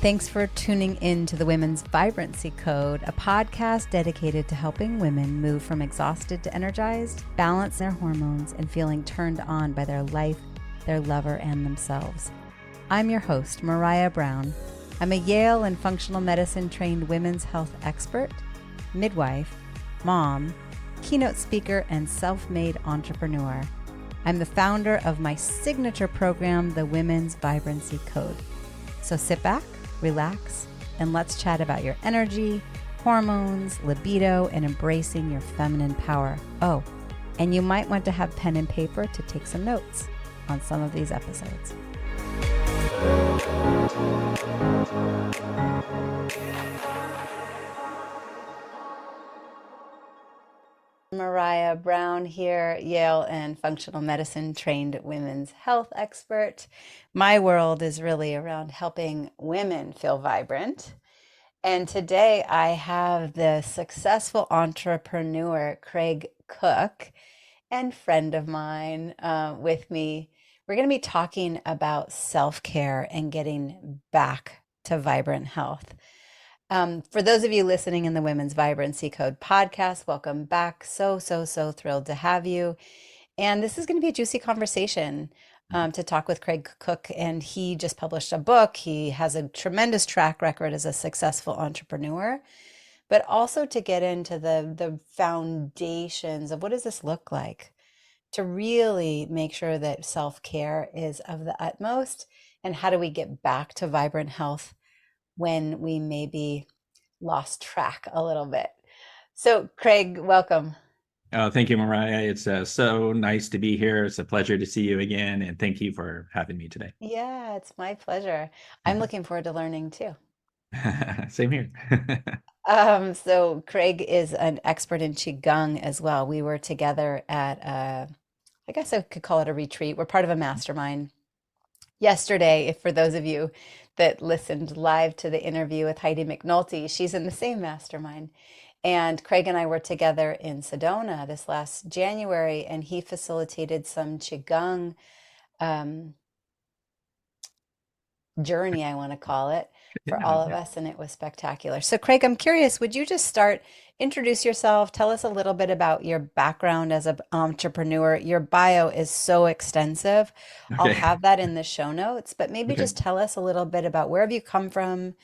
Thanks for tuning in to the Women's Vibrancy Code, a podcast dedicated to helping women move from exhausted to energized, balance their hormones, and feeling turned on by their life, their lover, and themselves. I'm your host, Maraya Brown. I'm a Yale and functional medicine trained women's health expert, midwife, mom, keynote speaker, and self-made entrepreneur. I'm the founder of my signature program, the Women's Vibrancy Code. So sit back, relax, and let's chat about your energy, hormones, libido, and embracing your feminine power. Oh, and you might want to have pen and paper to take some notes on some of these episodes. Maraya Brown here, Yale and functional medicine trained women's health expert. My world is really around helping women feel vibrant. And today I have the successful entrepreneur, Craig Cooke, and friend of mine with me. We're going to be talking about self-care and getting back to vibrant health. For those of you listening in the Women's Vibrancy Code podcast, welcome back. So thrilled to have you. And this is going to be a juicy conversation to talk with Craig Cooke. And he just published a book. He has a tremendous track record as a successful entrepreneur, but also to get into the foundations of what does this look like to really make sure that self-care is of the utmost, and how do we get back to vibrant health when we maybe lost track a little bit. So Craig, welcome. Thank you, Maraya. It's so nice to be here. It's a pleasure to see you again. And thank you for having me today. Yeah, it's my pleasure. I'm looking forward to learning too. Same here. So Craig is an expert in Qigong as well. We were together at I guess I could call it a retreat. We're part of a mastermind yesterday. If for those of you that listened live to the interview with Heidi McNulty, she's in the same mastermind. And Craig and I were together in Sedona this last January, and he facilitated some Qigong journey, I want to call it, for all of us, and it was spectacular. So Craig, I'm curious, would you just introduce yourself, tell us a little bit about your background as an entrepreneur. Your bio is so extensive. I'll have that in the show notes, but maybe just tell us a little bit about where have you come from?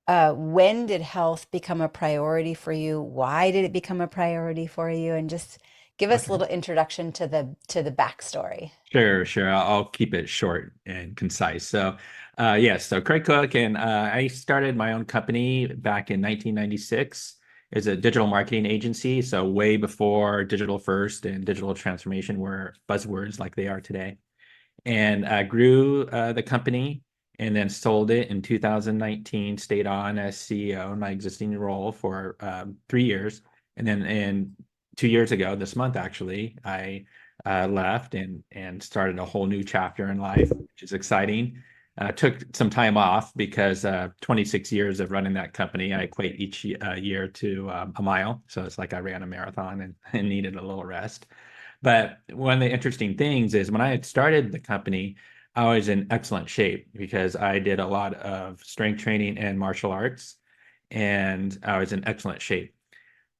When did health become a priority for you? Why did it become a priority for you? And just give us a little introduction to the backstory. Sure. I'll keep it short and concise. So Craig Cooke, and I started my own company back in 1996 as a digital marketing agency. So way before digital first and digital transformation were buzzwords like they are today. And I grew the company and then sold it in 2019, stayed on as CEO in my existing role for 3 years. And then 2 years ago, this month actually, I left and started a whole new chapter in life, which is exciting. Took some time off because 26 years of running that company, I equate each year to a mile. So it's like I ran a marathon and needed a little rest. But one of the interesting things is when I had started the company, I was in excellent shape because I did a lot of strength training and martial arts, and I was in excellent shape.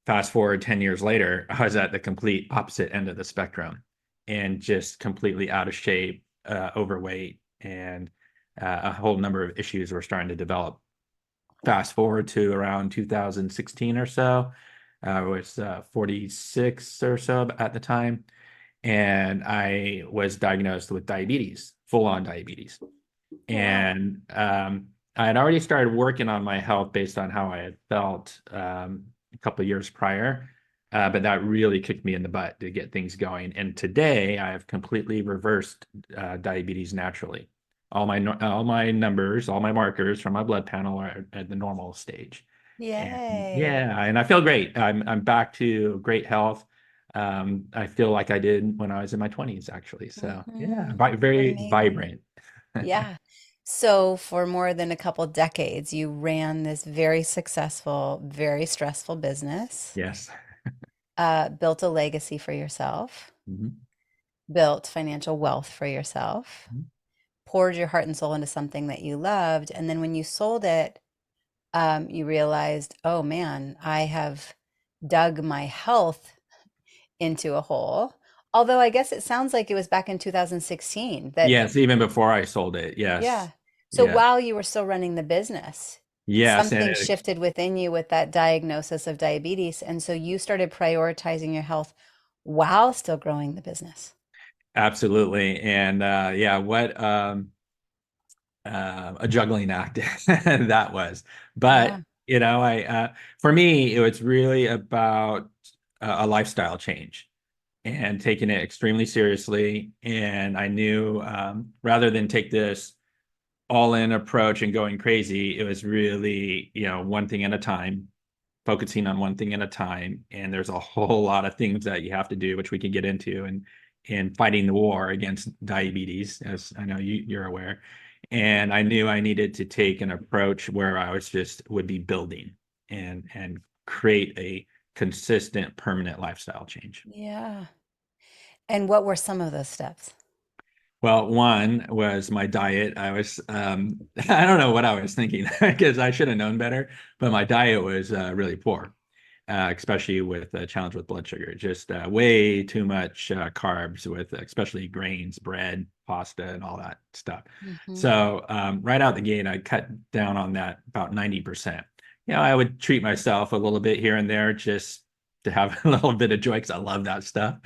Fast forward 10 years later, I was at the complete opposite end of the spectrum and just completely out of shape, overweight, and a whole number of issues were starting to develop. Fast forward to around 2016 or so, I was 46 or so at the time, and I was diagnosed with diabetes, full-on diabetes. And I had already started working on my health based on how I had felt a couple of years prior, but that really kicked me in the butt to get things going. And today, I have completely reversed diabetes naturally. All my numbers, all my markers from my blood panel are at the normal stage. Yay. And I feel great. I'm back to great health. I feel like I did when I was in my 20s, actually. So very Amazing. vibrant. Yeah. So for more than a couple decades, you ran this very successful, very stressful business, Yes. built a legacy for yourself, Mhm. built financial wealth for yourself, poured your heart and soul into something that you loved, and then when you sold it, you realized, oh man, I have dug my health into a hole. Although I guess it sounds like it was back in 2016 that, Yes, even before I sold it. Yes. yeah. So Yeah. while you were still running the business, Yes. And something it, shifted within you with that diagnosis of diabetes. And so you started prioritizing your health while still growing the business. absolutely. And yeah, what a juggling act that was. Yeah. But, for me, it was really about a lifestyle change and taking it extremely seriously. And I knew rather than take this all in approach and going crazy, it was really, one thing at a time, focusing on one thing at a time. And there's a whole lot of things that you have to do, which we can get into, and fighting the war against diabetes, as I know you're aware. And I knew I needed to take an approach where I was just would be building and create a consistent, permanent lifestyle change. Yeah. And what were some of those steps? Well, one was my diet. I was, I don't know what I was thinking because I should have known better, but my diet was really poor, especially with a challenge with blood sugar. Just way too much carbs with especially grains, bread, pasta, and all that stuff. Hmm. So right out the gate, I cut down on that about 90%. I would treat myself a little bit here and there just to have a little bit of joy because I love that stuff.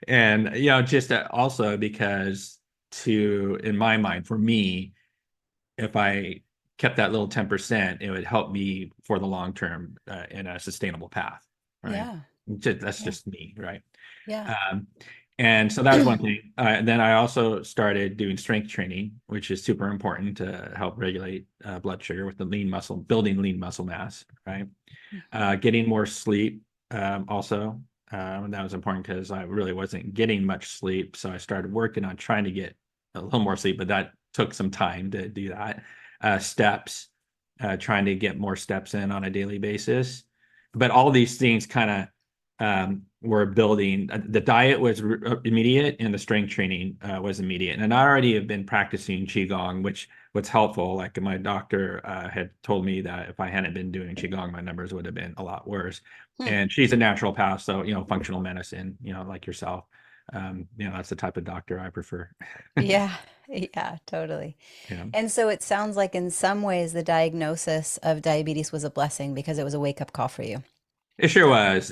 And, just also because in my mind, for me, if I kept that little 10%, it would help me for the long term in a sustainable path, right? Yeah. That's Yeah. just me, right? Yeah. Um, and so that was one thing. And then I also started doing strength training, which is super important to help regulate blood sugar with the lean muscle, building lean muscle mass, right? Hmm. Getting more sleep also. That was important because I really wasn't getting much sleep. So I started working on trying to get a little more sleep, but that took some time to do that. Steps, trying to get more steps in on a daily basis. But all these things kind of were building. The diet was immediate, and the strength training was immediate. And I already have been practicing Qigong, which what's helpful. Like my doctor had told me that if I hadn't been doing Qigong, my numbers would have been a lot worse. Hmm. And she's a naturopath, so functional medicine, like yourself. That's the type of doctor I prefer. Yeah. Yeah, totally. Yeah. And so it sounds like in some ways the diagnosis of diabetes was a blessing because it was a wake-up call for you. It sure was.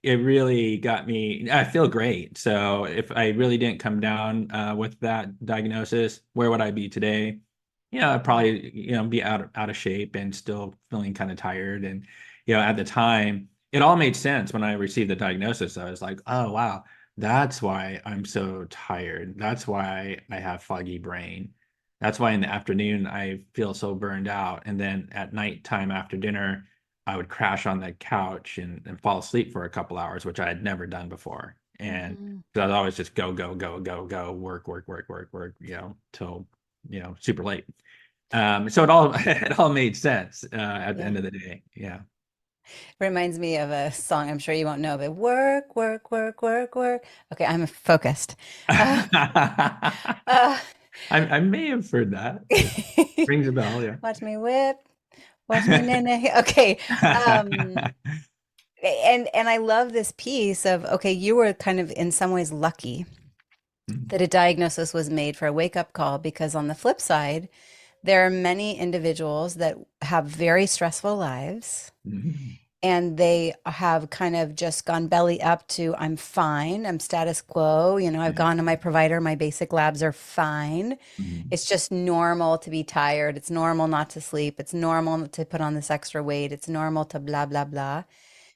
It really got me. I feel great. So if I really didn't come down with that diagnosis, where would I be today? I'd Yeah. probably be out of shape and still feeling kind of tired. And at the time, it all made sense when I received the diagnosis. I was like, oh wow, that's why I'm so tired. That's why I have foggy brain. That's why in the afternoon I feel so burned out. And then at nighttime after dinner, I would crash on the couch and fall asleep for a couple hours, which I had never done before. And Hmm. so I'd always just go, go, go, go, go, work, work, work, work, work, till, super late. So it all it all made sense at the Yeah. end of the day. Yeah. Reminds me of a song I'm sure you won't know, but work, work, work, work, work. Okay, I'm focused. Uh, uh, I may have heard that. Rings a bell, yeah. watch me whip, watch me nene. Okay. Um, and I love this piece of, okay, you were kind of in some ways lucky that a diagnosis was made for a wake-up call because on the flip side, there are many individuals that have very stressful lives Mhm. and they have kind of just gone belly up to I'm fine, I'm status quo, I've Yeah. gone to my provider, my basic labs are fine. Mhm. It's just normal to be tired. It's normal not to sleep. It's normal to put on this extra weight. It's normal to blah, blah, blah.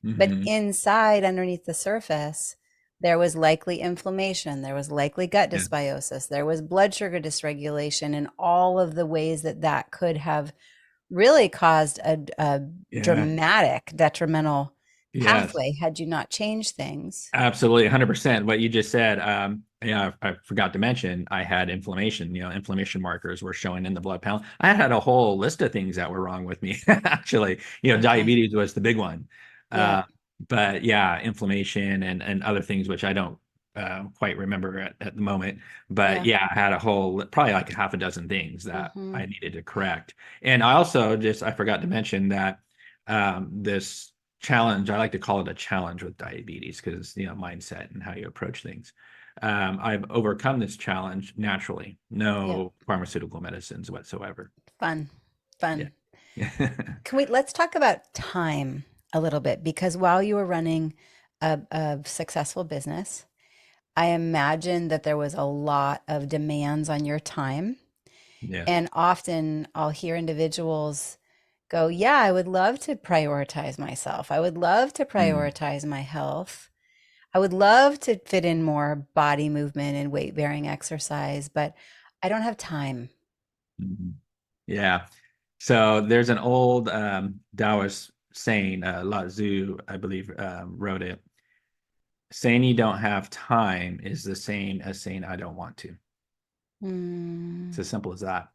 But Mhm. inside, underneath the surface, there was likely inflammation. There was likely gut Yeah. dysbiosis. There was blood sugar dysregulation, and all of the ways that that could have really caused a Yeah. dramatic detrimental Yes. pathway had you not changed things. Absolutely, 100%. What you just said, I forgot to mention, I had inflammation. Inflammation markers were showing in the blood panel. I had a whole list of things that were wrong with me, actually. Okay. Diabetes was the big one. Yeah. But yeah, inflammation and other things, which I don't quite remember at the moment. But Yeah. yeah, I had a whole, probably like a half a dozen things that Hmm. I needed to correct. And I also I forgot to mention that this challenge, I like to call it a challenge with diabetes because, mindset and how you approach things. I've overcome this challenge naturally, Yeah. no pharmaceutical medicines whatsoever. Fun. Yeah. Fun. Let's talk about time a little bit because while you were running a successful business, I imagine that there was a lot of demands on your time. Yes. And often I'll hear individuals go, yeah, I would love to prioritize myself. I would love to Mm. prioritize my health. I would love to fit in more body movement and weight bearing exercise, but I don't have time. Mhm. Yeah. So there's an old Taoist saying, Lao Tzu, I believe, wrote it. Saying you don't have time is the same as saying I don't want to. It's Mm, as simple as that.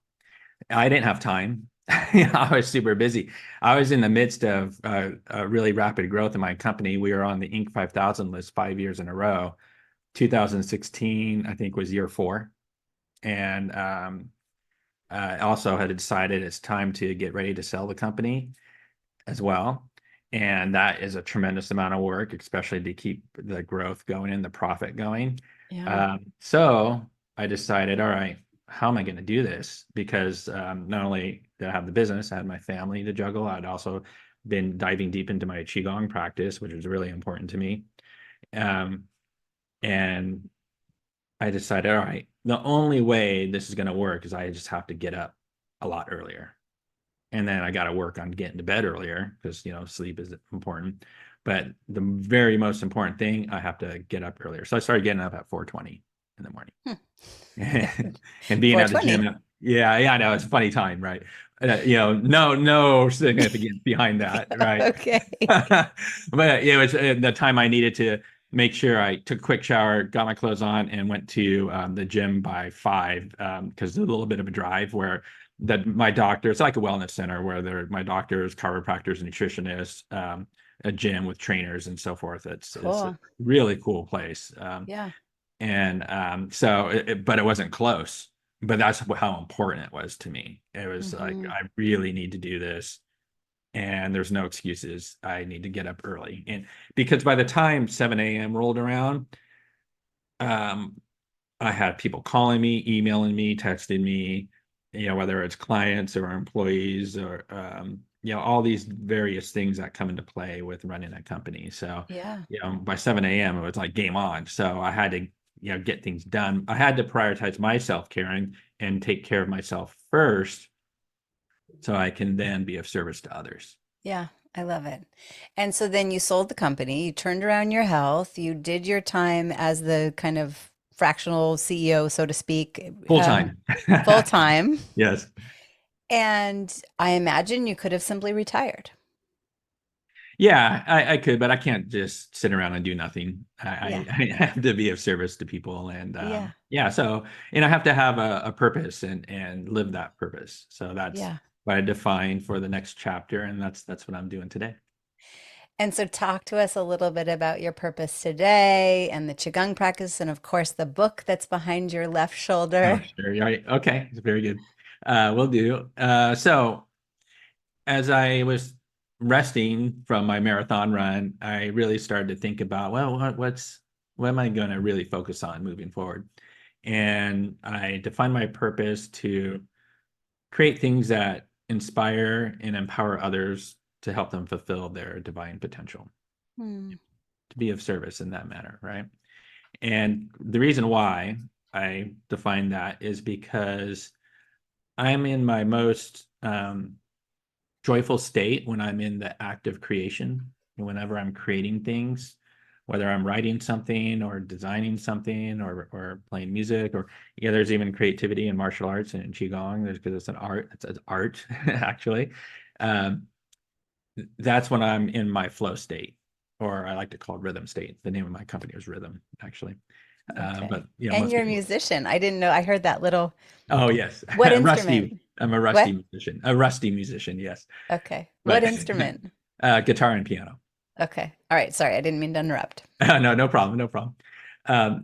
I didn't have time. I was super busy. I was in the midst of a really rapid growth in my company. We were on the Inc. 5000 list 5 years in a row. 2016, I think, was year four. And also had decided it's time to get ready to sell the company as well. And that is a tremendous amount of work, especially to keep the growth going and the profit going. yeah. So I decided, all right, how am I going to do this? Because not only did I have the business, I had my family to juggle. I'd also been diving deep into my Qigong practice, which was really important to me. Um, and I decided, all right, the only way this is going to work is I just have to get up a lot earlier. And then I got to work on getting to bed earlier because, sleep is important. But the very most important thing, I have to get up earlier. So I started getting up at 4:20 in the morning. Hmm. And being at the 420. gym. Yeah, yeah, I know it's a funny time, right? No significance behind that, right? Okay. But yeah, it was the time I needed to make sure I took a quick shower, got my clothes on, and went to the gym by 5 because there's a little bit of a drive where that my doctor, it's like a wellness center where my doctors, chiropractors, nutritionists, a gym with trainers and so forth. It's a Cool. really cool place. Yeah. And but it wasn't close. But that's how important it was to me. It was like, Hmm. I really need to do this. And there's no excuses. I need to get up early. And because by the time 7 a.m. rolled around, um, I had people calling me, emailing me, texting me, whether it's clients or employees or, all these various things that come into play with running a company. So, Yeah. by 7 a.m., it was like game on. So I had to, get things done. I had to prioritize my self-care and take care of myself first so I can then be of service to others. Yeah. I love it. And so then you sold the company, you turned around your health, you did your time as the kind of fractional CEO, so to speak, Full time. full time. Yes. And I imagine you could have simply retired. Yeah, I could, but I can't just sit around and do nothing. Yeah. I have to be of service to people, and Yeah. yeah. So, and I have to have a purpose and live that purpose. So that's Yeah. what I define for the next chapter, and that's what I'm doing today. And so talk to us a little bit about your purpose today and the Qigong practice, and of course, the book that's behind your left Oh, shoulder. sure. All right. Okay. Very good. Will do. So as I was resting from my marathon run, I really started to think about, well, what am I going to really focus on moving forward? And I defined my purpose to create things that inspire and empower others to help them fulfill their divine potential, Hmm. to be of service in that manner, right? And the reason why I define that is because I'm in my most joyful state when I'm in the act of creation, whenever I'm creating things, whether I'm writing something or designing something or playing music, or there's even creativity in martial arts and in qigong. There's because it's an art. It's an art actually. Um, that's when I'm in my flow state, or I like to call it rhythm state. The name of my company is Rhythm, actually. Okay. But And most you're a people. musician. I didn't know. I heard that little. Oh yes, What rusty. instrument? I'm a rusty What? musician. A rusty musician, yes. Okay. What But instrument? guitar and piano. Okay. All right. Sorry, I didn't mean to interrupt. No, no problem, no problem.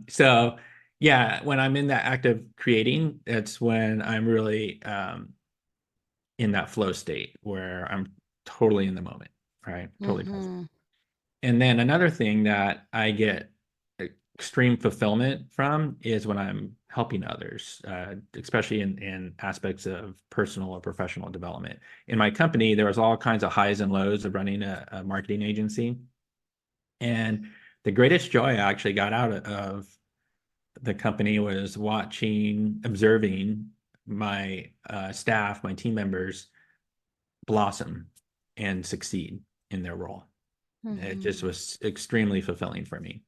So yeah, when I'm in that act of creating, it's when I'm really in that flow state where I'm totally in the moment, right? Totally present. Mm-hmm. And then another thing that I get extreme fulfillment from is when I'm helping others, especially in aspects of personal or professional development. In my company, there was all kinds of highs and lows of running a marketing agency. And the greatest joy I actually got out of the company was watching, observing my staff, my team members blossom and succeed in their role. It just Mm-hmm. was extremely fulfilling for me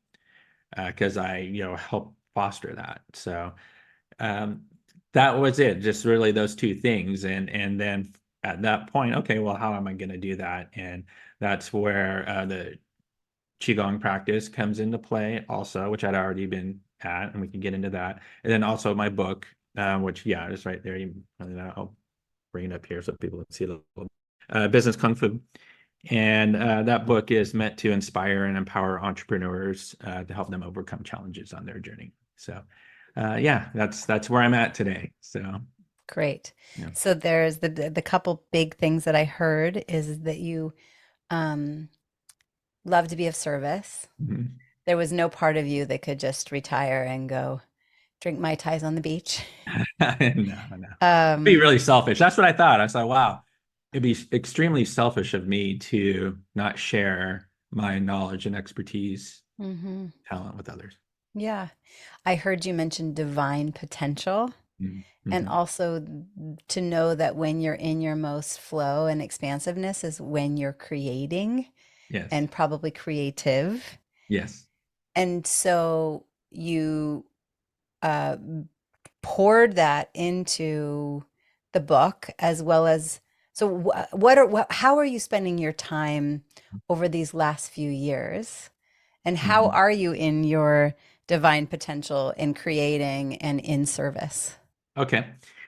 because I, helped foster that. So um, that was it, just really those two things. And then at that point, okay, well, how am I going to do that? And that's where the Qigong practice comes into play also, which I'd already been at, and we can get into that. And then also my book, which, yeah, is right there. I'll bring it up here so people can see a little. Business Kung Fu. And that book is meant to inspire and empower entrepreneurs to help them overcome challenges on their journey. So, yeah, that's where I'm at today. So, Great. yeah. So there's the couple big things that I heard is that you um, love to be of service. Mhm. There was no part of you that could just retire and go drink Mai Tais on the beach. No. Be Um, really selfish. That's what I thought. I thought, wow, it'd be extremely selfish of me to not share my knowledge and expertise, mhm. talent with others. Yeah. I heard you mention divine potential and Mm-hmm. also to know that when you're in your most flow and expansiveness is when you're creating Yes. and probably creative. Yes. And so you uh, poured that into the book as well as so how are you spending your time over these last few years and how Mhm. are you in your divine potential in creating and in service? Okay.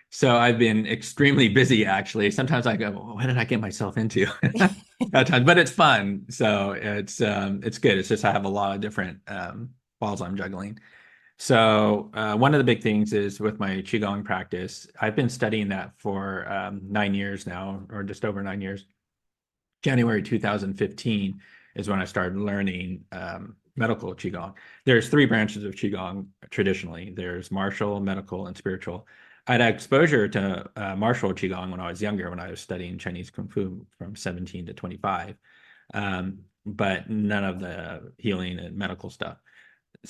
So I've been extremely busy actually. Sometimes I go, what did I get myself into? At times, but it's fun. So it's good. It's just I have a lot of different balls I'm juggling. So one of the big things is with my Qigong practice, I've been studying that for 9 years now, or just over 9 years. January 2015 is when I started learning medical Qigong. There's three branches of Qigong traditionally. There's martial, medical, and spiritual. I had exposure to martial Qigong when I was younger, when I was studying Chinese Kung Fu from 17 to 25, but none of the healing and medical stuff.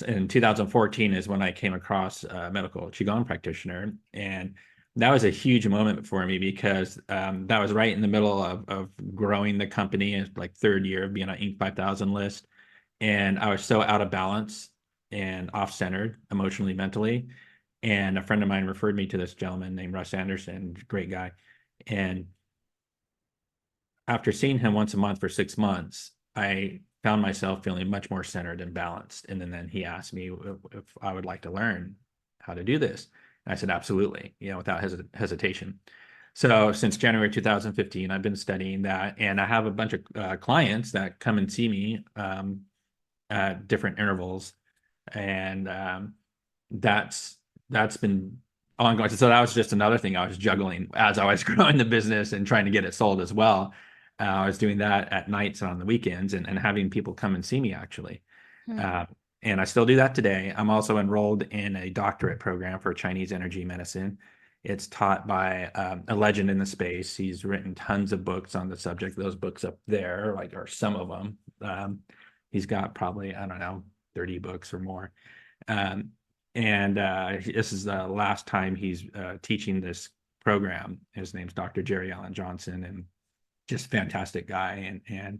In 2014 is when I came across a medical Qigong practitioner. And that was a huge moment for me because that was right in the middle of growing the company, like third year of being on Inc. 5000 list. And I was so out of balance and off-centered emotionally, mentally. And a friend of mine referred me to this gentleman named Russ Anderson, great guy. And after seeing him once a month for 6 months, I found myself feeling much more centered and balanced. And then he asked me if I would like to learn how to do this. And I said, absolutely, without hesitation. So since January 2015, I've been studying that, and I have a bunch of clients that come and see me at different intervals, and that's that's been ongoing. So that was just another thing I was juggling as I was growing the business and trying to get it sold as well. I was doing that at nights and on the weekends, and having people come and see me actually. Hmm. Uh, and I still do that today. I'm also enrolled in a doctorate program for Chinese energy medicine. It's taught by a legend in the space. He's written tons of books on the subject. Those books up there, like, are some of them. He's got probably, I don't know, 30 books or more. Um, and this is the last time he's teaching this program. His name's Dr. Jerry Allen Johnson, and just fantastic guy. And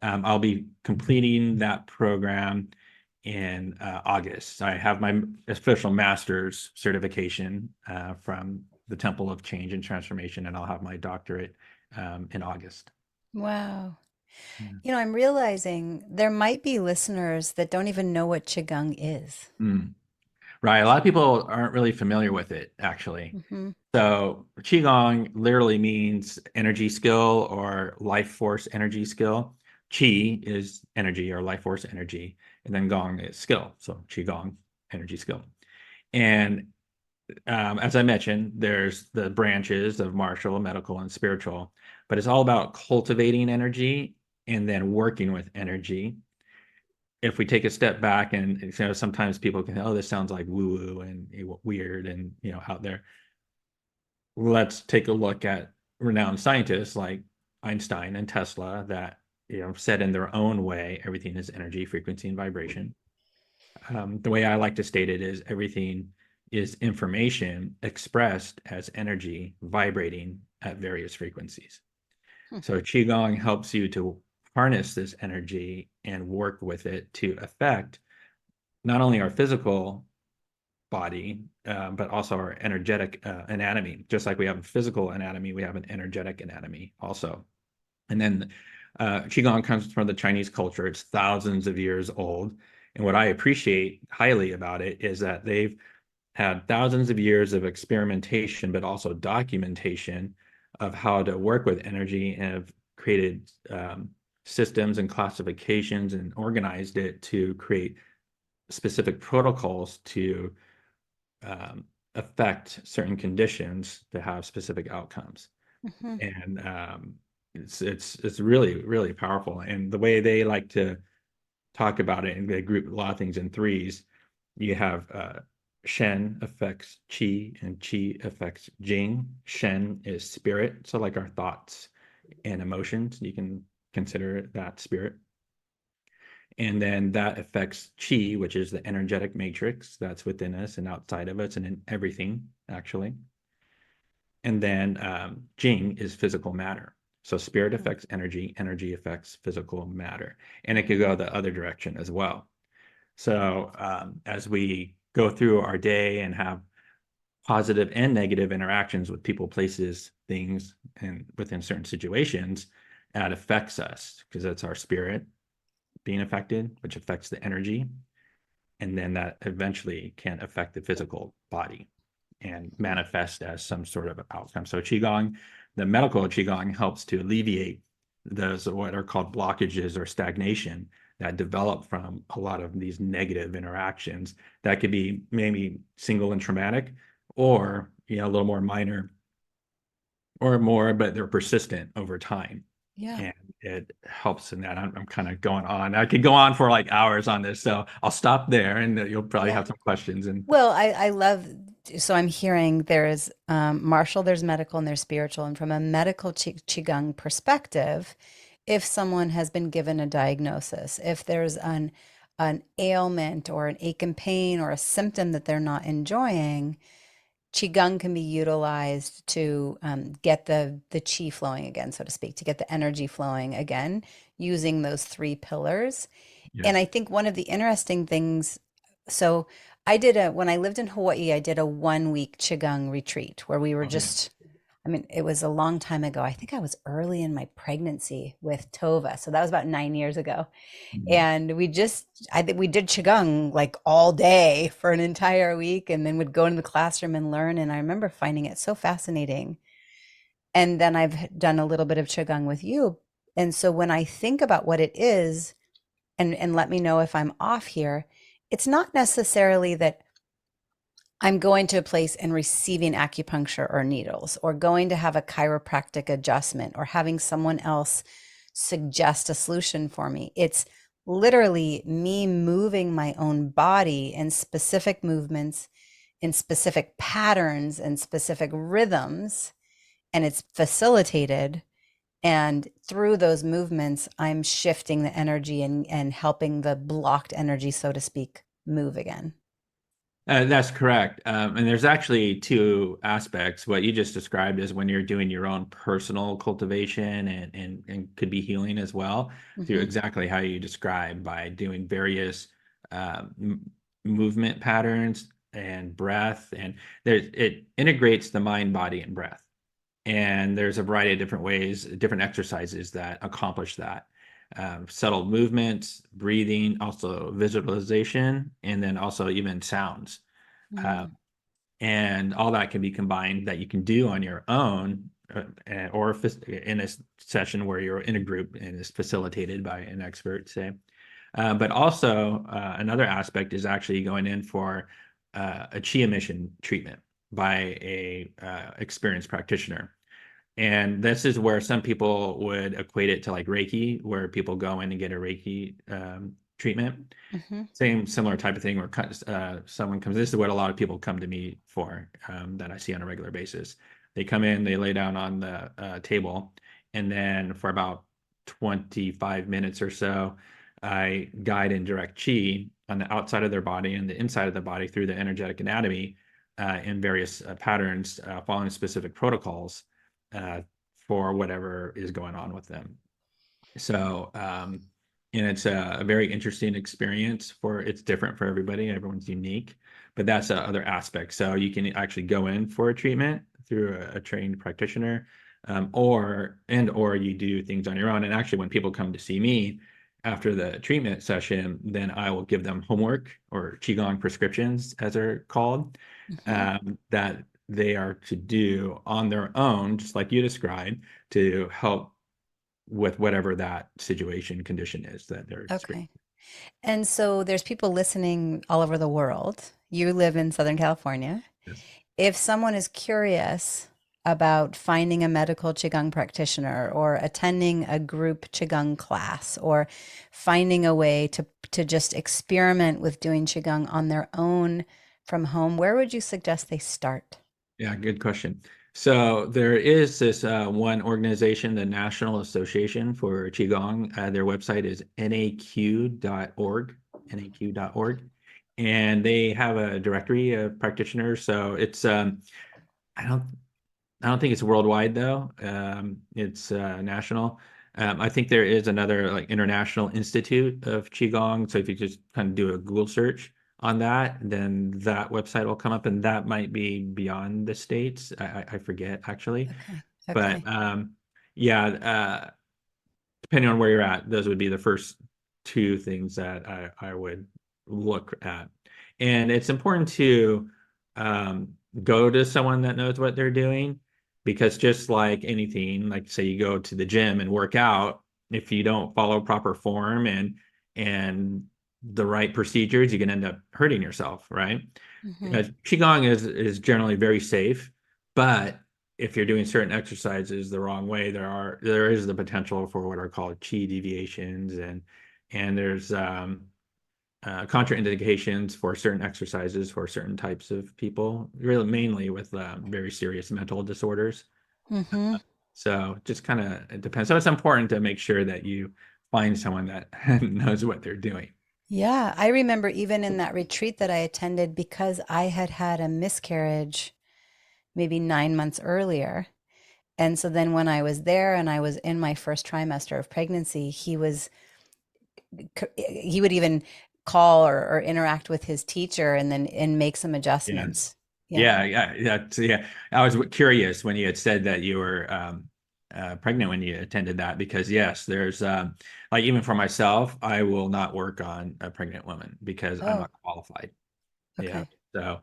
I'll be completing that program in August. I have my official master's certification from the Temple of Change and Transformation, and I'll have my doctorate in August. Wow. Yeah. I'm realizing there might be listeners that don't even know what Qigong is. Mm. Right. A lot of people aren't really familiar with it, actually. Hmm. So Qigong literally means energy skill or life force energy skill. Qi is energy or life force energy, and then Gong is skill. So Qigong, energy skill. And as I mentioned, there's the branches of martial, medical, and spiritual, but it's all about cultivating energy and then working with energy. If we take a step back and sometimes people can, oh, this sounds like woo-woo and weird and out there. Let's take a look at renowned scientists like Einstein and Tesla that said in their own way, everything is energy, frequency, and vibration. The way I like to state it is everything is information expressed as energy vibrating at various frequencies. Hmm. So Qigong helps you to harness this energy and work with it to affect not only our physical body, but also our energetic anatomy. Just like we have a physical anatomy, we have an energetic anatomy also. And then Qigong comes from the Chinese culture. It's thousands of years old. And what I appreciate highly about it is that they've had thousands of years of experimentation, but also documentation of how to work with energy, and have created systems and classifications and organized it to create specific protocols to affect certain conditions to have specific outcomes. Mhm. And it's really, really powerful. And the way they like to talk about it, and they group a lot of things in threes. You have Shen affects Qi, and Qi affects Jing. Shen is spirit, so like our thoughts and emotions. You can consider that spirit. And then that affects Qi, which is the energetic matrix that's within us and outside of us and in everything, actually. And then Jing is physical matter. So spirit Mm. affects energy, energy affects physical matter. And it could Mm. go the other direction as well. So as we go through our day and have positive and negative interactions with people, places, things, and within certain situations, that affects us because that's our spirit being affected, which affects the energy. And then that eventually can affect the physical body and Mm. manifest as some sort of outcome. So Qigong, the medical Qigong helps to alleviate those what are called blockages or stagnation that develop from a lot of these negative interactions that could be maybe single and traumatic, or a little more minor or more, but they're persistent over time. Yeah. And it helps in that. I'm kind of going on. I could go on for like hours on this, so I'll stop there, and you'll probably Yeah. have some questions. And Well, I love, so I'm hearing there's martial, there's medical, and there's spiritual. And from a medical Qigong perspective, if someone has been given a diagnosis, if there's an ailment or an ache and pain or a symptom that they're not enjoying, Qigong can be utilized to get the qi flowing again, so to speak, to get the energy flowing again, using those three pillars. And I yes, think one of the interesting things, so I did when I lived in Hawaii, I did a 1 week Qigong retreat where we were oh yeah. just, I mean, it was a long time ago. I think I was early in my pregnancy with Tova. So that was about 9 years ago. Mhm. And I think we did Qigong like all day for an entire week and then would go into the classroom and learn. And I remember finding it so fascinating. And then I've done a little bit of Qigong with you. And so when I think about what it is, and let me know if I'm off here, it's not necessarily that I'm going to a place and receiving acupuncture or needles, or going to have a chiropractic adjustment, or having someone else suggest a solution for me. It's literally me moving my own body in specific movements, in specific patterns, and specific rhythms, and it's facilitated. And through those movements, I'm shifting the energy and helping the blocked energy, so to speak, move again. That's correct. And there's actually two aspects. What you just described is when you're doing your own personal cultivation, and could be healing as well, through Hmm. exactly how you described, by doing various movement patterns and breath. And it integrates the mind, body, and breath. And there's a variety of different ways, different exercises that accomplish that. Subtle movements, breathing, also visualization, and then also even sounds. Uh, Mm. and all that can be combined that you can do on your own or in a session where you're in a group and it's facilitated by an expert, say. But also, another aspect is actually going in for a chi emission treatment by a experienced practitioner. And this is where some people would equate it to like Reiki, where people go in and get a Reiki treatment. Hmm. Same similar type of thing where someone comes. This is what a lot of people come to me for, that I see on a regular basis. They come in, they lay down on the table, and then for about 25 minutes or so, I guide and direct chi on the outside of their body and the inside of the body through the energetic anatomy in various patterns, following specific protocols uh, for whatever is going on with them. So, and it's a very interesting experience it's different for everybody. Everyone's unique, but that's other aspect. So you can actually go in for a treatment through a trained practitioner, or you do things on your own. And actually, when people come to see me after the treatment session, then I will give them homework or Qigong prescriptions, as they're called, Hmm. that they are to do on their own, just like you described, to help with whatever that situation condition is that they're Okay. experiencing. And so there's people listening all over the world. You live in Southern California. Yes. If someone is curious about finding a medical Qigong practitioner or attending a group Qigong class or finding a way to just experiment with doing Qigong on their own from home, where would you suggest they start? Yeah, good question. So there is this one organization, the National Association for Qigong. Their website is naq.org, naq.org. And they have a directory of practitioners. So it's I don't I don't think it's worldwide though. It's national. I think there is another like International Institute of Qigong. So if you just kind of do a Google search on that, then that website will come up, and that might be beyond the States. I forget actually, Okay. but Okay. yeah, depending on where you're at, those would be the first two things that I would look at. And it's important to um, go to someone that knows what they're doing, because just like anything, like say you go to the gym and work out, if you don't follow proper form and the right procedures, you can end up hurting yourself, right? Hmm. Qigong is generally very safe, but if you're doing certain exercises the wrong way, there is the potential for what are called qi deviations, and there's contraindications for certain exercises for certain types of people, really mainly with very serious mental disorders. Hmm. So just kind of it depends. So it's important to make sure that you find someone that knows what they're doing. Yeah, I remember even in that retreat that I attended because I had had a miscarriage maybe 9 months earlier. And so then when I was there and I was in my first trimester of pregnancy, he would even call or interact with his teacher and make some Yes. adjustments. Yeah. Yeah. I was curious when you had said that you were pregnant when you attended that, because yes, there's like even for myself, I will not work on a pregnant woman because I'm Oh, not qualified. Yeah. okay. So,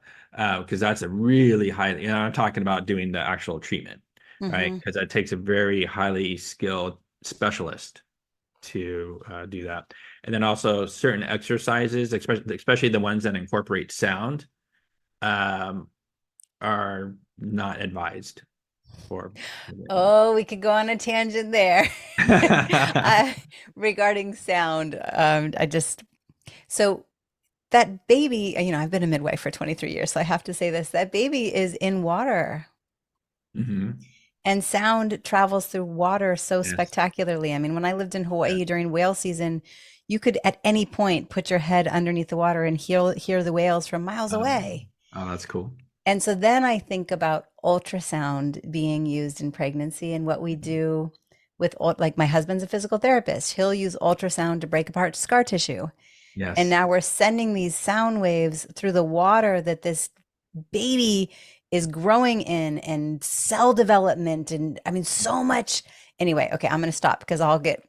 because that's a really high, I'm talking about doing the actual treatment, right? Mm-hmm. Because that takes a very highly skilled specialist to do that. And then also certain exercises, especially the ones that incorporate sound, um, are not advised for women. Oh, we could go on a tangent there. I, regarding sound, so that baby, I've been a midwife for 23 years, so I have to say this, that baby is in water. Mhm. And sound travels through water so Yes. spectacularly. I mean, when I lived in Yeah. Hawaii during whale season, you could at any point put your head underneath the water and hear the whales from miles away. Oh, that's cool. And so then I think about ultrasound being used in pregnancy and what we do with, like, my husband's a physical therapist. He'll use ultrasound to break apart scar tissue. And Yes. now we're sending these sound waves through the water that this baby is growing in, and cell development, and I mean so much. Anyway, okay, I'm going to stop because I'll get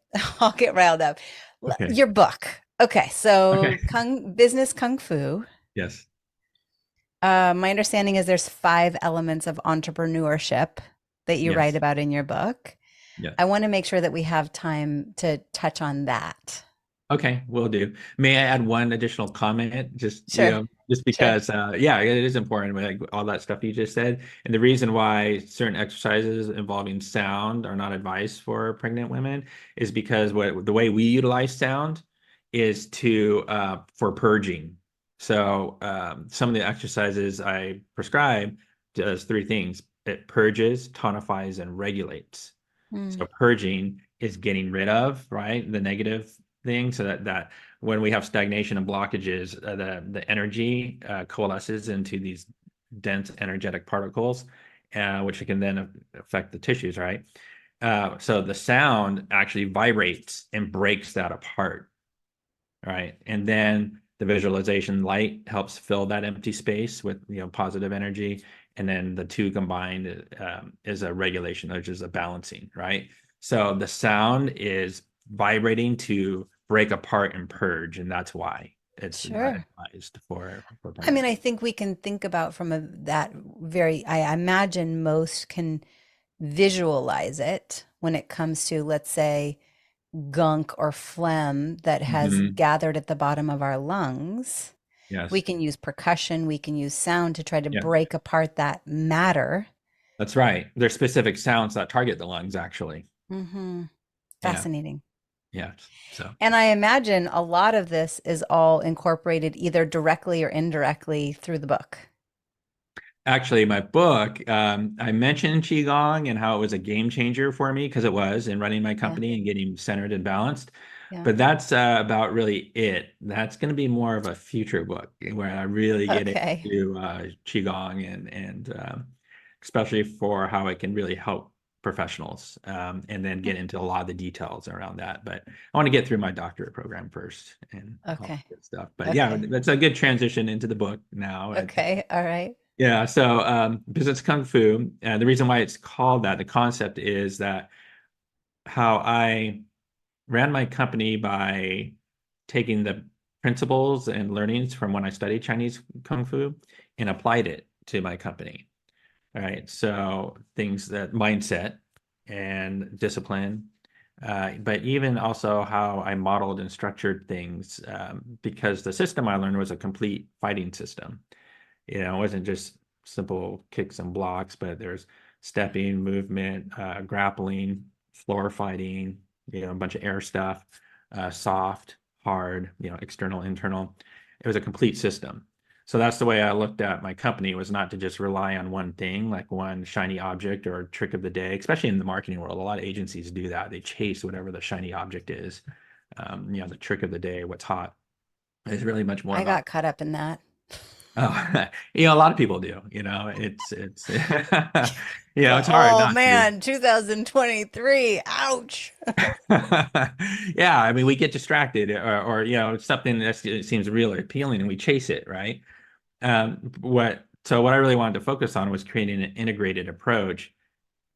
riled up. Okay. Your book. Okay, Okay. so business kung fu. Yes. My understanding is there's 5 elements of entrepreneurship. that you write Yes. about in your book. Yeah. I want to make sure that we have time to touch on that. Okay, will do. May I add one additional comment? Sure. Just Sure. because, yeah, it is important, like all that stuff you just said. And the reason why certain exercises involving sound are not advised for pregnant women is because the way we utilize sound is for purging. So some of the exercises I prescribe does three things. It purges, tonifies, and regulates. Mm, So purging is getting rid of, right, the negative thing, so that when we have stagnation and blockages, the energy coalesces into these dense energetic particles, which can then affect the tissues, right? So the sound actually vibrates and breaks that apart, right? And then the visualization light helps fill that empty space with positive energy, and then the two combined is a regulation, which is a balancing, right? So the sound is vibrating to break apart and purge, and that's why it's not sure. advised for I mean, pregnant. I think we can think about from that very, I imagine most can visualize it when it comes to, let's say, gunk or phlegm that has Mhm. gathered at the bottom of our lungs. We Yes. can use percussion, we can use sound to try to Yeah, break apart that matter. that's right. There's specific sounds that target the lungs, actually. Hmm. Yeah. Fascinating. Yeah. So. And I imagine a lot of this is all incorporated either directly or indirectly through the book. Actually, my book, I mentioned Qigong and how it was a game changer for me because it was in running my Yeah. company and getting centered and balanced. Yeah. But that's about really it. That's going to be more of a future book where I really get Okay. into Qigong and especially for how it can really help professionals, and then get into a lot of the details around that. But I want to get through my doctorate program first and all Okay. that good stuff. But yeah, Okay. that's a good transition into the book now. Okay. All right. Yeah, so business kung fu, the reason why it's called that, the concept is that how I ran my company by taking the principles and learnings from when I studied Chinese kung fu and applied it to my company. All right, so things that mindset and discipline, but even also how I modeled and structured things, because the system I learned was a complete fighting system. It wasn't just simple kicks and blocks, but there's stepping, movement, grappling, floor fighting, a bunch of air stuff, soft, hard, external, internal. It was a complete system. So that's the way I looked at my company, was not to just rely on one thing, like one shiny object or trick of the day, especially in the marketing world. A lot of agencies do that. They chase whatever the shiny object is, the trick of the day, what's hot. It's really much more I about. got caught up in that. Oh, a lot of people do, it's it's hard Oh not to. man, 2023. Ouch. Yeah, I mean, we get distracted, or something that seems real or appealing and we chase it, right? What I really wanted to focus on was creating an integrated approach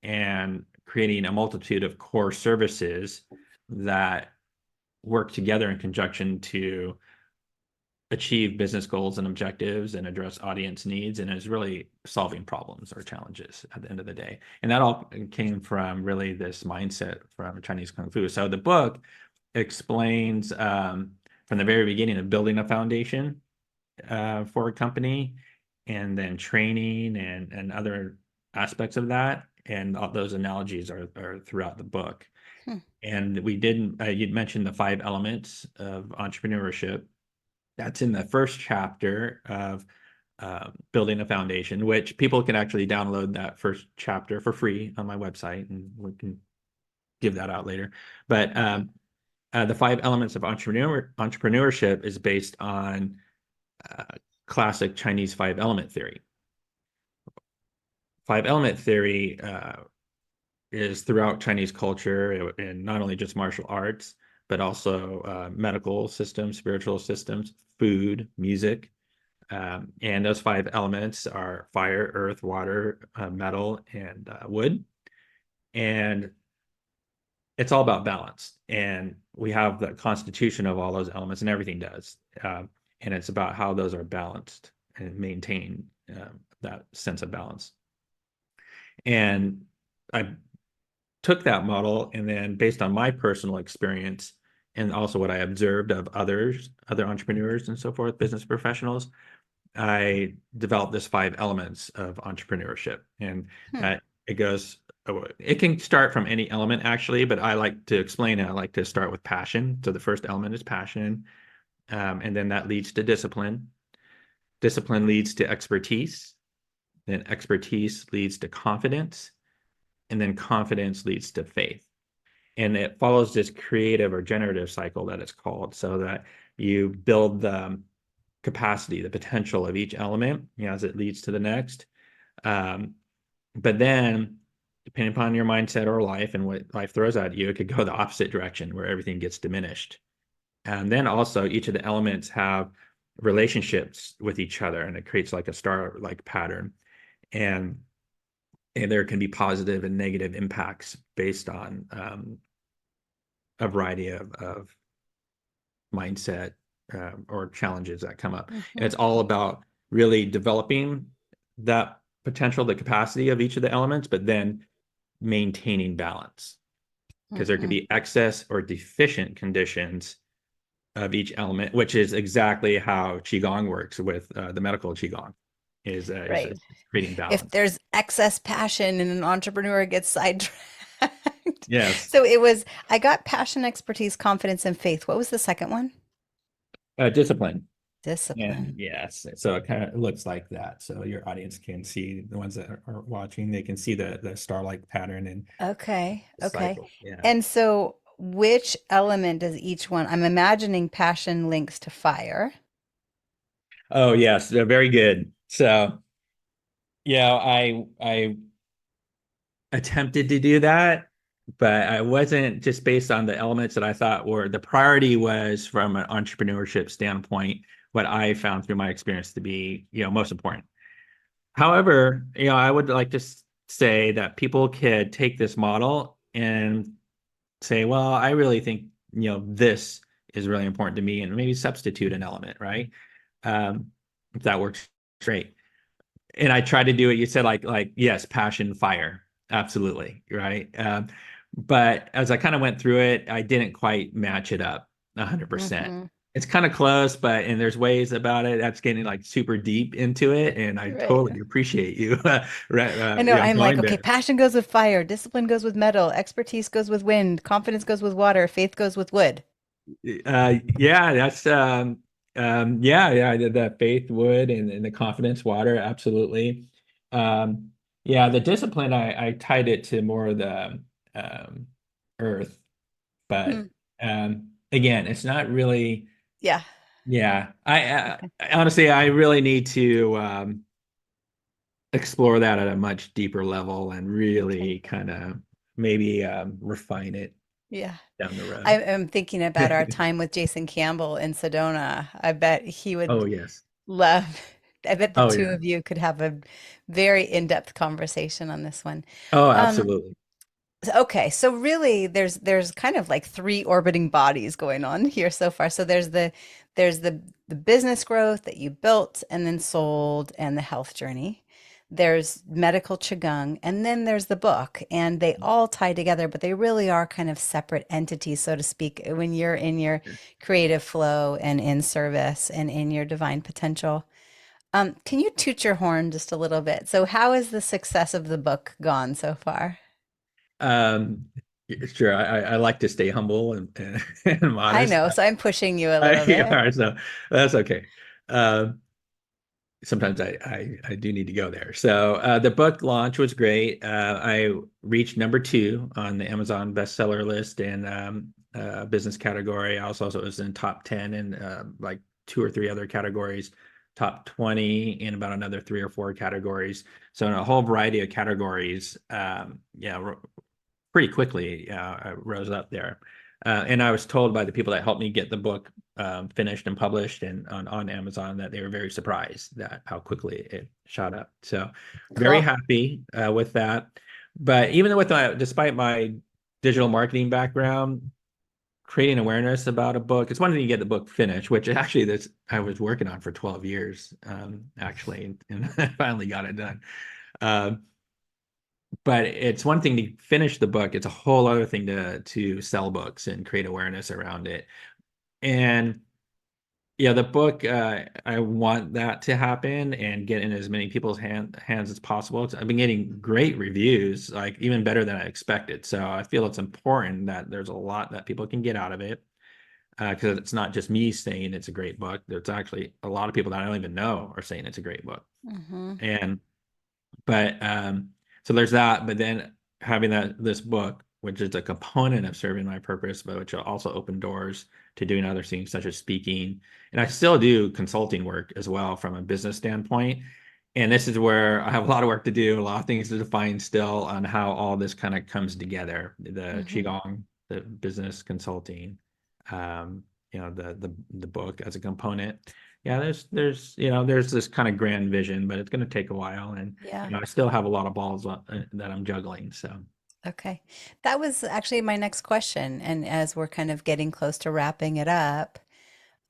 and creating a multitude of core services that work together in conjunction to achieve business goals and objectives and address audience needs, and is really solving problems or challenges at the end of the day. And that all came from really this mindset from Chinese Kung Fu. So the book explains, from the very beginning of building a foundation for a company, and then training and other aspects of that. And all those analogies are throughout the book. Hmm. And we didn't, you'd mentioned the 5 elements of entrepreneurship. That's in the first chapter of building a foundation, which people can actually download that first chapter for free on my website, and we can give that out later. But the 5 elements of entrepreneurship is based on uh, classic Chinese 5 element theory. 5 element theory is throughout Chinese culture, and not only just martial arts, but also medical systems, spiritual systems, food, music. And those 5 elements are fire, earth, water, metal, and wood. And it's all about balance. And we have the constitution of all those elements, and everything does. And it's about how those are balanced and maintain that sense of balance. And I took that model and then based on my personal experience and also what I observed of other entrepreneurs and so forth, business professionals, I developed this 5 elements of entrepreneurship. And Hmm. it goes, it can start from any element actually, but I like to explain it. I like to start with passion. So the first element is passion. And then that leads to discipline. Discipline leads to expertise. Then expertise leads to confidence. And then confidence leads to faith. And it follows this creative or generative cycle that it's called, so that you build the capacity, the potential of each element, as it leads to the next. Um, but then, depending upon your mindset or life and what life throws at you, it could go the opposite direction where everything gets diminished. And then also, each of the elements have relationships with each other, and it creates like a star-like pattern. And there can be positive and negative impacts based on a variety of mindset or challenges that come up. And Hmm. it's all about really developing that potential, the capacity of each of the elements, but then maintaining balance because there could Hmm. be excess or deficient conditions of each element, which is exactly how Qigong works with the medical Qigong is Right. creating If balance. there's excess passion and an entrepreneur gets sidetracked. Yes. So it was, I got passion, expertise, confidence, and faith. What was the second one? Discipline. And Discipline. yes, so it kind of looks like that. So your audience can see, the ones that are watching, they can see the star-like pattern and Okay. the Okay. cycle. Yeah. And so which element does each one? I'm imagining passion links to fire. Oh yes, they're very good. So yeah, I attempted to do that, but I wasn't, just based on the elements that I thought were the priority was from an entrepreneurship standpoint, what I found through my experience to be, most important. However, I would like to say that people could take this model and say, well, I really think, this is really important to me, and maybe substitute an element, right? If that works, great. And I tried to do it. You said yes, passion, fire, absolutely, right? But as I kind of went through it, I didn't quite match it up 100%. Hmm. It's kind of close, and there's ways about it that's getting like super deep into it, and I Right. totally appreciate you, I know. I'm like, going okay, there. passion goes with fire, discipline goes with metal, expertise goes with wind, confidence goes with water, faith goes with wood. Yeah, that's yeah, the faith would and the confidence water, absolutely. Yeah, the discipline I tied it to more of the um earth, but Hmm. again, it's not really. Yeah. Yeah, Okay. honestly, I really need to explore that at a much deeper level and Okay. really kind of maybe refine it Yeah. down the I road. am thinking about our time with Jason Campbell in Sedona. I bet he Oh would yes. love, I bet the Oh two yeah. of you could have a very in-depth conversation on this one. Oh, Um, absolutely. Okay, so really there's kind of like three orbiting bodies going on here so far. So there's the business growth that you built and then sold and the health journey. There's medical qigong and then there's the book and they all tie together, but they really are kind of separate entities, so to speak, when you're in your creative flow and in service and in your divine potential. Can you toot your horn just a little bit? So how has the success of the book gone so far? Um, sure. I like to stay humble and I modest. know, so I'm pushing you a little I, bit. are, so that's okay. Sometimes I do need to go there. So the book launch was great. I reached number 2 on the Amazon bestseller list in business category. I also was in top 10 in like 2 or 3 other categories, top 20 in about another 3 or 4 categories. So in a whole variety of categories, yeah, pretty quickly rose up there. And I was told by the people that helped me get the book finished and published and on Amazon that they were very surprised that how quickly it shot up. So very Cool. happy with that. But even with despite my digital marketing background, creating awareness about a book, it's one thing to get the book finished, which actually this I was working on for 12 years, actually, and I finally got it done. Um, but it's one thing to finish the book. It's a whole other thing to sell books and create awareness around it. And yeah, the book, I want that to happen and get in as many people's hands as possible. I've been getting great reviews, like even better than I expected. So I feel it's important that there's a lot that people can get out of it, because it's not just me saying it's a great book. There's actually a lot of people that I don't even know are saying it's a great book. Mm-hmm. And but so there's that. But then having this book, which is a component of serving my purpose, but which will also open doors to doing other things such as speaking. And I still do consulting work as well from a business standpoint. And this is where I have a lot of work to do, a lot of things to define still on how all this kind of comes together. The Mm-hmm. Qigong, the business consulting, the book as a component. Yeah, there's this kind of grand vision, but it's going to take a while, and Yeah. I still have a lot of balls that I'm juggling. So, Okay. That was actually my next question. And as we're kind of getting close to wrapping it up,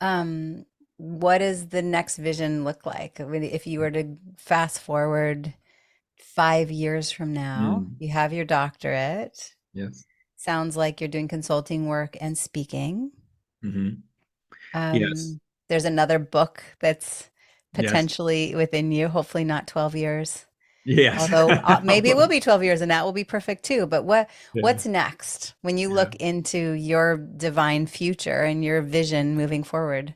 um, what does the next vision look like? I mean, if you were to fast forward 5 years from now, mm, you have your doctorate. yes, Sounds like you're doing consulting work and speaking. hmm, yes, Um, there's another book that's yes, potentially within you, hopefully not 12 years. yes. Although maybe it will be 12 years and that will be perfect too. But Yeah, what's next when you yeah. look into your divine future and your vision moving forward?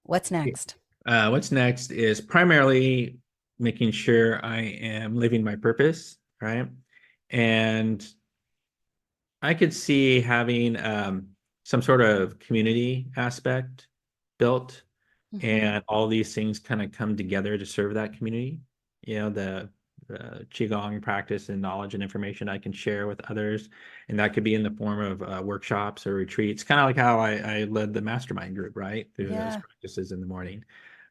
What's next? What's next is primarily making sure I am living my purpose, right? And I could see having some sort of community aspect built, Hmm. and all these things kind of come together to serve that community. The Qigong practice and knowledge and information I can share with others. And that could be in the form of workshops or retreats, kind of like how I led the mastermind group, right? Through those Yeah, practices in the morning.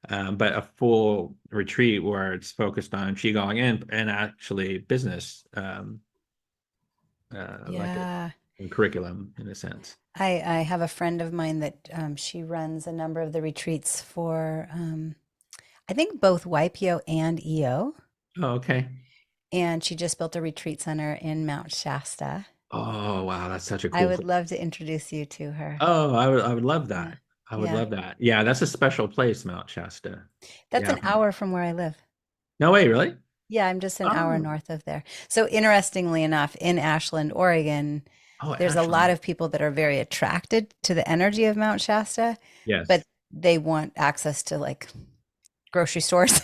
But a full retreat where it's focused on Qigong and actually business, like yeah. a curriculum in a sense. I have a friend of mine that she runs a number of the retreats for, I think both YPO and EO. Oh, okay. And she just built a retreat center in Mount Shasta. Oh, wow. That's such a I cool would place. love to introduce you to her. Oh, I would love Yeah. that. I would Yeah. love that. Yeah, that's a special place, Mount Shasta. That's Yeah. an hour from where I live. No way, really? Yeah, I'm just an hour Oh, north of there. So interestingly enough, in Ashland, Oregon, oh, there's a lot Ashland. of people that are very attracted to the energy of Mount Shasta, but Yes. they want access to like grocery stores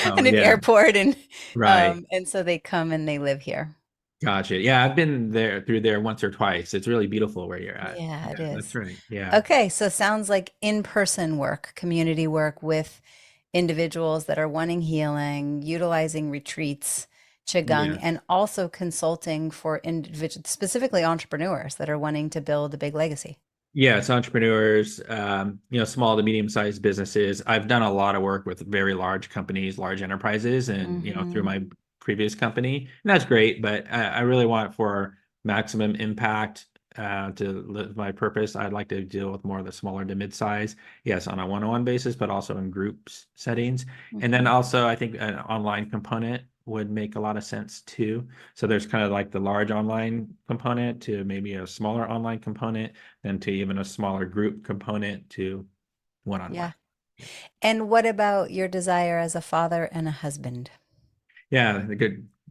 Oh, and an yeah. airport Right. and so they come and they live here. Gotcha. Yeah, I've been through there once or twice. It's really beautiful where you're at. Yeah, it Yeah, that's is. right. Yeah. Okay, so sounds like in-person work, community work with individuals that are wanting healing, utilizing retreats, qigong, Yeah. and also consulting for individuals, specifically entrepreneurs that are wanting to build a big legacy. Yeah, it's entrepreneurs, small to medium-sized businesses. I've done a lot of work with very large companies, large enterprises, and through Hmm. my previous company, and that's great. But I really want for maximum impact to live my purpose. I'd like to deal with more of the smaller to mid-size, yes, on a one-on-one basis, but also in groups settings. And then Hmm. also, I think an online component would make a lot of sense too. So there's kind of like the large online component to maybe a smaller online component and to even a smaller group component to one-on-one. Yeah. And what about your desire as a father and a husband? Yeah,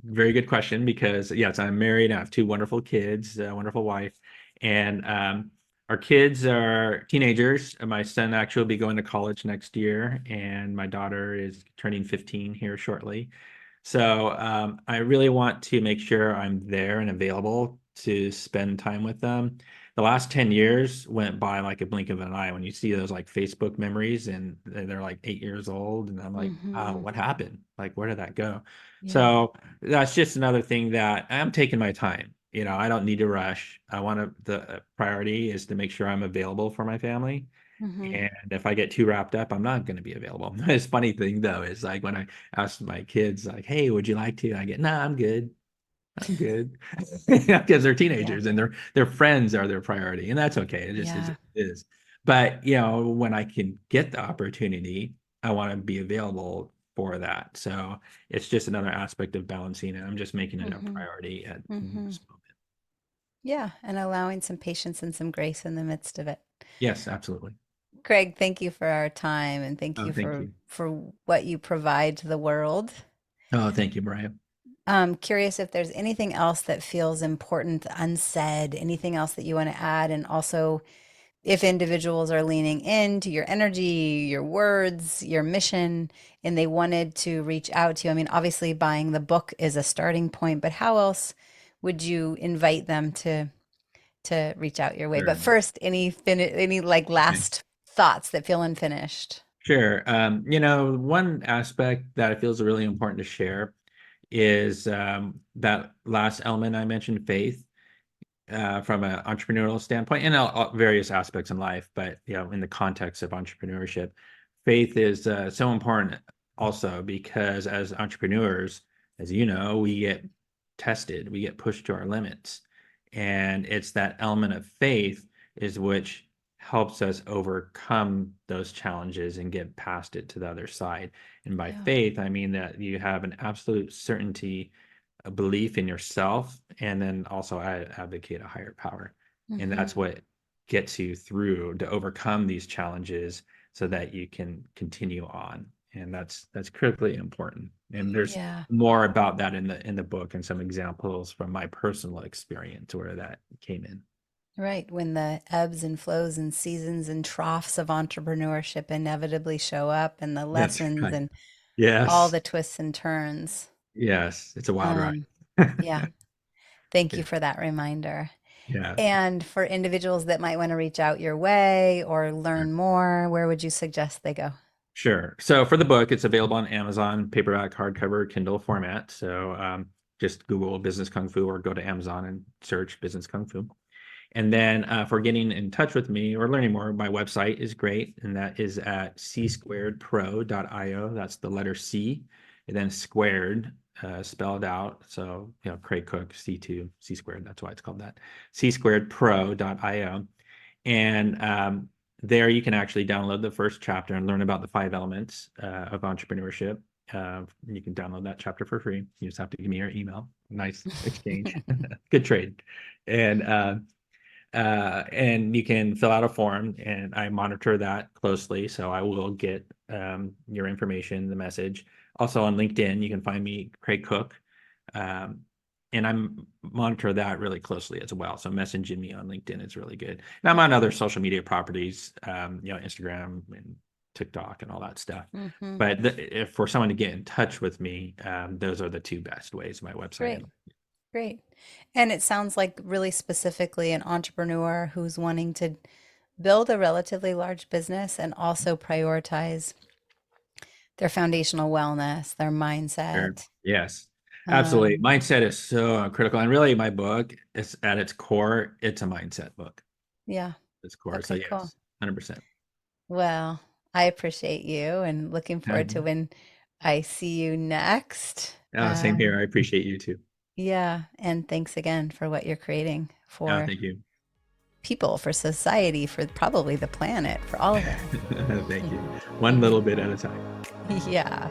very good question because yes, I'm married. I have two wonderful kids, a wonderful wife, and our kids are teenagers. My son actually will be going to college next year, and my daughter is turning 15 here shortly. So I really want to make sure I'm there and available to spend time with them. The last 10 years went by like a blink of an eye when you see those like Facebook memories and they're like 8 years old. And I'm like, oh, Hmm. what happened? Like, where did that go? Yeah. So that's just another thing that I'm taking my time. I don't need to rush. The priority is to make sure I'm available for my family. Hmm. And if I get too wrapped up, I'm not going to be available. It's funny thing though is like when I ask my kids like, "Hey, would you like to?" I get, "No, I'm good. I'm good," because they're Yeah. teenagers and their friends are their priority, and that's okay. It just is. Yeah. It is. But when I can get the opportunity, I want to be available for that. So it's just another aspect of balancing it. I'm just making it a Mm-hmm. priority at Mm-hmm. this moment. Yeah, and allowing some patience and some grace in the midst of it. Yes, absolutely. Craig, thank you for our time and thank Oh, you thank you. for what you provide to the world. Oh, thank you, Brian. I'm curious if there's anything else that feels important, unsaid, anything else that you want to add, and also if individuals are leaning into your energy, your words, your mission, and they wanted to reach out to you. I mean, obviously buying the book is a starting point, but how else would you invite them to reach out your way? But Sure. first, any like Okay. last thoughts that feel unfinished? Sure. One aspect that it feels really important to share is that last element I mentioned, faith, from an entrepreneurial standpoint, and various aspects in life. But in the context of entrepreneurship, faith is so important also because as entrepreneurs, as you know, we get tested, we get pushed to our limits, and it's that element of faith is which helps us overcome those challenges and get past it to the other side. And by Yeah. faith, I mean that you have an absolute certainty, a belief in yourself, and then also advocate a higher power. And Mm-hmm. that's what gets you through to overcome these challenges so that you can continue on. And that's critically important. And there's Yeah. more about that in the book and some examples from my personal experience where that came in. Right. When the ebbs and flows and seasons and troughs of entrepreneurship inevitably show up and the That's lessons right. and all Yes. the twists and turns. Yes. It's a wild ride. Um, yeah. Thank you Yeah. for that reminder. Yeah. And for individuals that might want to reach out your way or Sure. learn more, where would you suggest they go? Sure. So for the book, it's available on Amazon, paperback, hardcover, Kindle format. So just Google Business Kung Fu or go to Amazon and search Business Kung Fu. And then for getting in touch with me or learning more, my website is great. And that is at c-squaredpro.io. That's the letter C, and then squared, spelled out. So, Craig Cooke, C2, C squared. That's why it's called that. c-squaredpro.io. And there you can actually download the first chapter and learn about the 5 elements of entrepreneurship. You can download that chapter for free. You just have to give me your email. Nice exchange. Good trade. And and you can fill out a form, and I monitor that closely. So I will get your information, the message. Also on LinkedIn, you can find me, Craig Cooke. Um, and I'm monitor that really closely as well. So messaging me on LinkedIn is really good. And I'm on other social media properties, Instagram and TikTok and all that stuff. Mm-hmm. But if for someone to get in touch with me, those are the 2 best ways, my website Great. and Great. And it sounds like really specifically an entrepreneur who's wanting to build a relatively large business and also prioritize their foundational wellness, their sure. mindset. Yes, absolutely. Um, Mindset is so critical. And really, my book is at its core, it's a mindset book. yeah. Its core. So Okay, cool. yes, 100%. Well, I appreciate you and looking forward to when I see you next. Same here. I appreciate you too. Yeah. And thanks again for what you're creating for Thank you. people, for society, for probably the planet, for all of it. Thank you. One little bit at a time. Yeah.